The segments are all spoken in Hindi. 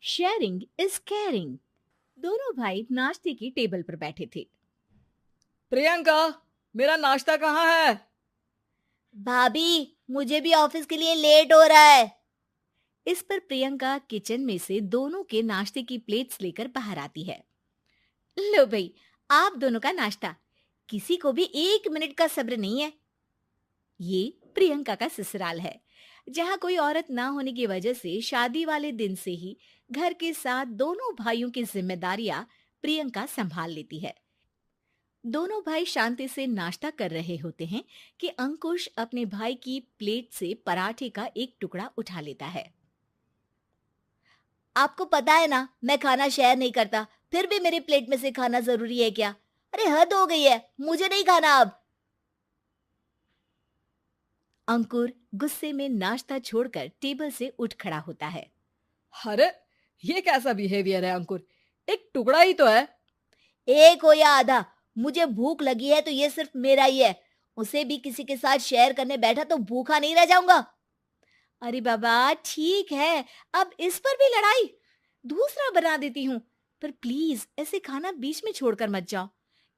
Sharing is caring. दोनों भाई नाश्ते की टेबल पर बैठे थे। प्रियंका, मेरा नाश्ता कहाँ है? भाभी, मुझे भी ऑफिस के लिए लेट हो रहा है। इस पर प्रियंका किचन में से दोनों के नाश्ते की प्लेट्स लेकर बाहर आती है। लो भाई, आप दोनों का नाश्ता। किसी को भी 1 मिनट का सब्र नहीं है। ये प्रियंका का ससुराल है, जहाँ कोई औरत ना होने की वजह से शादी वाले दिन से ही घर के साथ दोनों भाइयों की जिम्मेदारियां प्रियंका संभाल लेती है। दोनों भाई शांति से नाश्ता कर रहे होते हैं कि अंकुश अपने भाई की प्लेट से पराठे का एक टुकड़ा उठा लेता है। आपको पता है ना, मैं खाना शेयर नहीं करता, फिर भी मेरी प्लेट में से खाना जरूरी है क्या? अरे हद हो गई है, मुझे नहीं खाना अब। अंकुर गुस्से में नाश्ता छोड़कर टेबल से उठ खड़ा होता है। अरे, ये कैसा बिहेवियर है अंकुर? एक टुकड़ा ही तो है। एक हो या आधा, मुझे भूख लगी है तो ये सिर्फ मेरा ही है। उसे भी किसी के साथ शेयर करने बैठा तो भूखा नहीं रह जाऊंगा। अरे बाबा, ठीक है, अब इस पर भी लड़ाई। दूसरा बना देती हूँ, पर प्लीज ऐसे खाना बीच में छोड़कर मत जाओ।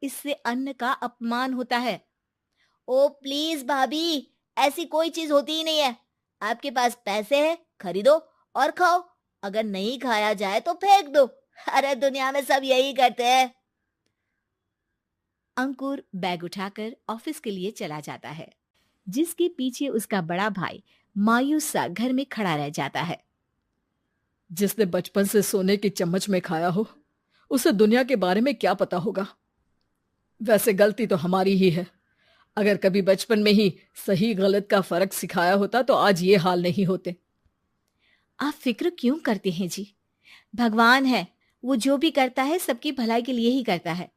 इससे अन्न का अपमान होता है। ओ प्लीज भाभी, ऐसी कोई चीज होती ही नहीं है। आपके पास पैसे हैं, खरीदो और खाओ। अगर नहीं खाया जाए तो फेंक दो। अरे दुनिया में सब यही करते हैं। अंकुर बैग उठाकर ऑफिस के लिए चला जाता है, जिसके पीछे उसका बड़ा भाई मायूस सा घर में खड़ा रह जाता है। जिसने बचपन से सोने की चम्मच में खाया हो, उसे दुनिया के बारे में क्या पता होगा। वैसे गलती तो हमारी ही है। अगर कभी बचपन में ही सही गलत का फर्क सिखाया होता तो आज ये हाल नहीं होते। आप फिक्र क्यों करते हैं जी? भगवान है, वो जो भी करता है सबकी भलाई के लिए ही करता है।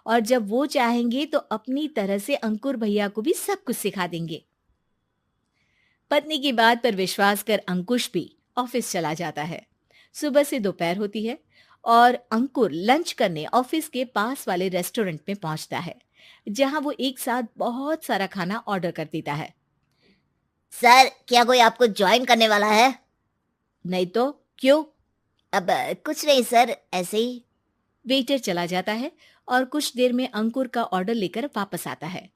और जब वो चाहेंगे तो अपनी तरह से अंकुर भैया को भी सब कुछ सिखा देंगे। पत्नी की बात पर विश्वास कर अंकुश भी ऑफिस चला जाता है। सुबह से दोपहर होती है और अंकुर लंच करने ऑफिस के पास वाले रेस्टोरेंट में पहुंचता है, जहां वो एक साथ बहुत सारा खाना ऑर्डर कर देता है। सर, क्या कोई आपको ज्वाइन करने वाला है? नहीं तो क्यों? अब कुछ नहीं सर, ऐसे ही। वेटर चला जाता है और कुछ देर में अंकुर का ऑर्डर लेकर वापस आता है,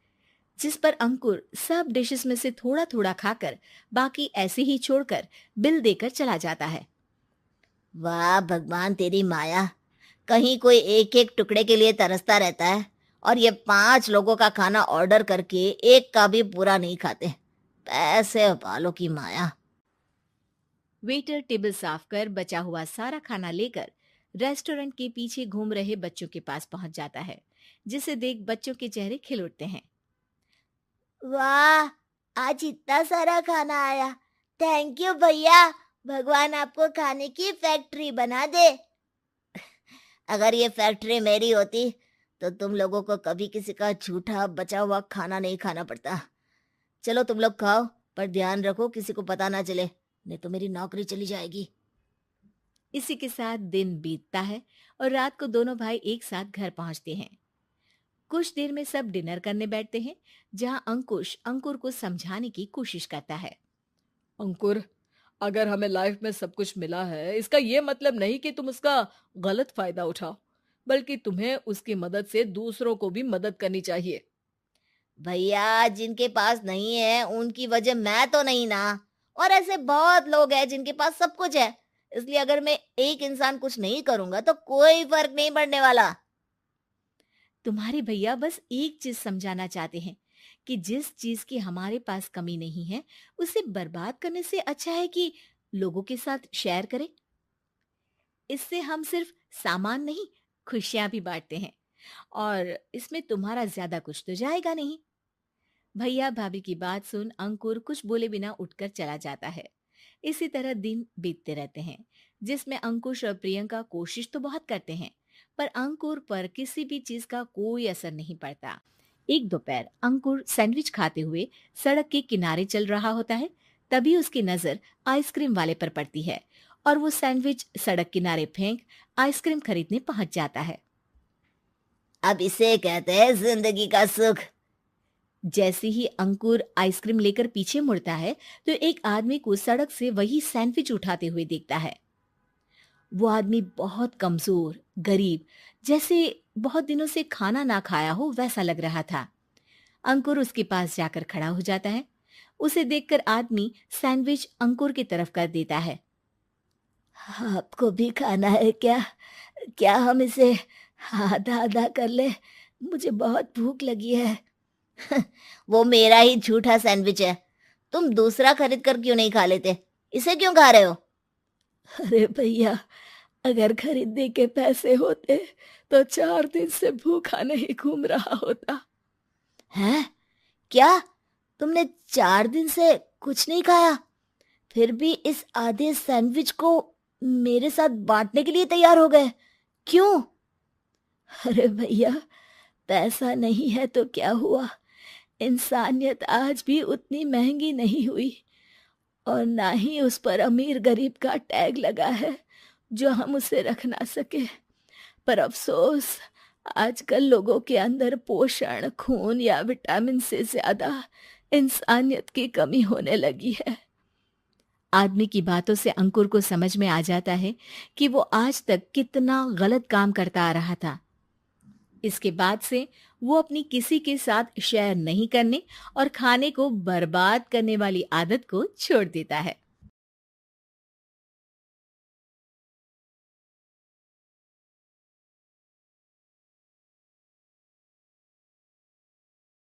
जिस पर अंकुर सब डिशेस में से थोड़ा थोड़ा खाकर बाकी ऐसे ही छोड़कर बिल देकर चला जाता है। वाह भगवान, तेरी माया। कहीं कोई एक एक टुकड़े के लिए तरसता रहता है और ये 5 लोगों का खाना ऑर्डर करके एक का भी पूरा नहीं खाते। पैसे वालों की माया। वेटर टेबल साफ कर बचा हुआ सारा खाना लेकर रेस्टोरेंट के पीछे घूम रहे बच्चों के पास पहुंच जाता है, जिसे देख बच्चों के चेहरे खिल उठते हैं। वाह, आज इतना सारा खाना आया। थैंक यू भैया। भगवान आपको खाने की फैक्ट्री बना दे। अगर ये फैक्ट्री मेरी होती तो तुम लोगों को कभी किसी का झूठा बचा हुआ खाना नहीं खाना पड़ता। चलो तुम लोग खाओ, पर ध्यान रखो किसी को पता ना चले, नहीं तो मेरी नौकरी चली जाएगी। इसी के साथ दिन बीतता है और रात को दोनों भाई एक साथ घर पहुंचते हैं। कुछ देर में सब डिनर करने बैठते हैं, जहां अंकुश अंकुर को समझाने की कोशिश करता है। अंकुर, अगर हमें लाइफ में सब कुछ मिला है, इसका ये मतलब नहीं कि तुम उसका गलत फायदा उठाओ, बल्कि तुम्हें उसकी मदद से दूसरों को भी मदद करनी चाहिए। भैया, जिनके पास नहीं है उनकी वजह मैं तो नहीं ना। और ऐसे बहुत लोग हैं जिनके पास सब कुछ है। इसलिए अगर मैं एक इंसान कुछ नहीं करूंगा तो कोई फर्क नहीं पड़ने वाला। तुम्हारे भैया बस एक चीज समझाना चाहते हैं कि जिस चीज की हमारे पास कमी नहीं है, उसे बर्बाद करने से अच्छा है कि लोगों के साथ शेयर करें। इससे हम सिर्फ सामान नहीं, खुशियां भी बांटते हैं, और इसमें तुम्हारा ज्यादा कुछ तो जाएगा नहीं। भैया भाभी की बात सुन अंकुर कुछ बोले बिना उठकर चला जाता है। इसी तरह दिन बीतते रहते हैं, जिसमें अंकुश और प्रियंका कोशिश तो बहुत करते हैं, पर अंकुर पर किसी भी चीज का कोई असर नहीं पड़ता। एक दोपहर अंकुर सैंडविच खाते हुए सड़क के किनारे चल रहा होता है। तभी उसकी नजर आइसक्रीम वाले पर पड़ती है और वो सैंडविच सड़क किनारे फेंक आइसक्रीम खरीदने पहुंच जाता है। अब इसे कहते हैं जिंदगी का सुख। जैसे ही अंकुर आइसक्रीम लेकर पीछे मुड़ता है तो एक आदमी को सड़क से वही सैंडविच उठाते हुए देखता है। वो आदमी बहुत कमजोर, गरीब, जैसे बहुत दिनों से खाना ना खाया हो वैसा लग रहा था। अंकुर उसके पास जाकर खड़ा हो जाता है। उसे देखकर आदमी सैंडविच अंकुर की तरफ कर देता है। आपको भी खाना है क्या? क्या हम इसे आधा आधा कर ले? मुझे बहुत भूख लगी है। वो मेरा ही झूठा सैंडविच है। तुम दूसरा खरीद कर क्यों नहीं खा लेते? इसे क्यों खा रहे हो? अरे भैया, अगर खरीदने के पैसे होते तो 4 दिन से भूखा नहीं घूम रहा होता। हैं? क्या? तुमने 4 दिन से कुछ नहीं खाया, फिर भी इस आधे सैंडविच को मेरे साथ बांटने के लिए तैयार हो गए? क्यों? अरे भैया, पैसा नहीं है तो क्या हुआ, इंसानियत आज भी उतनी महंगी नहीं हुई, और ना ही उस पर अमीर गरीब का टैग लगा है जो हम उसे रख ना सके। पर अफसोस, आजकल लोगों के अंदर पोषण, खून या विटामिन से ज्यादा इंसानियत की कमी होने लगी है। आदमी की बातों से अंकुर को समझ में आ जाता है कि वो आज तक कितना गलत काम करता आ रहा था। इसके बाद से वो अपनी किसी के साथ शेयर नहीं करने और खाने को बर्बाद करने वाली आदत को छोड़ देता है।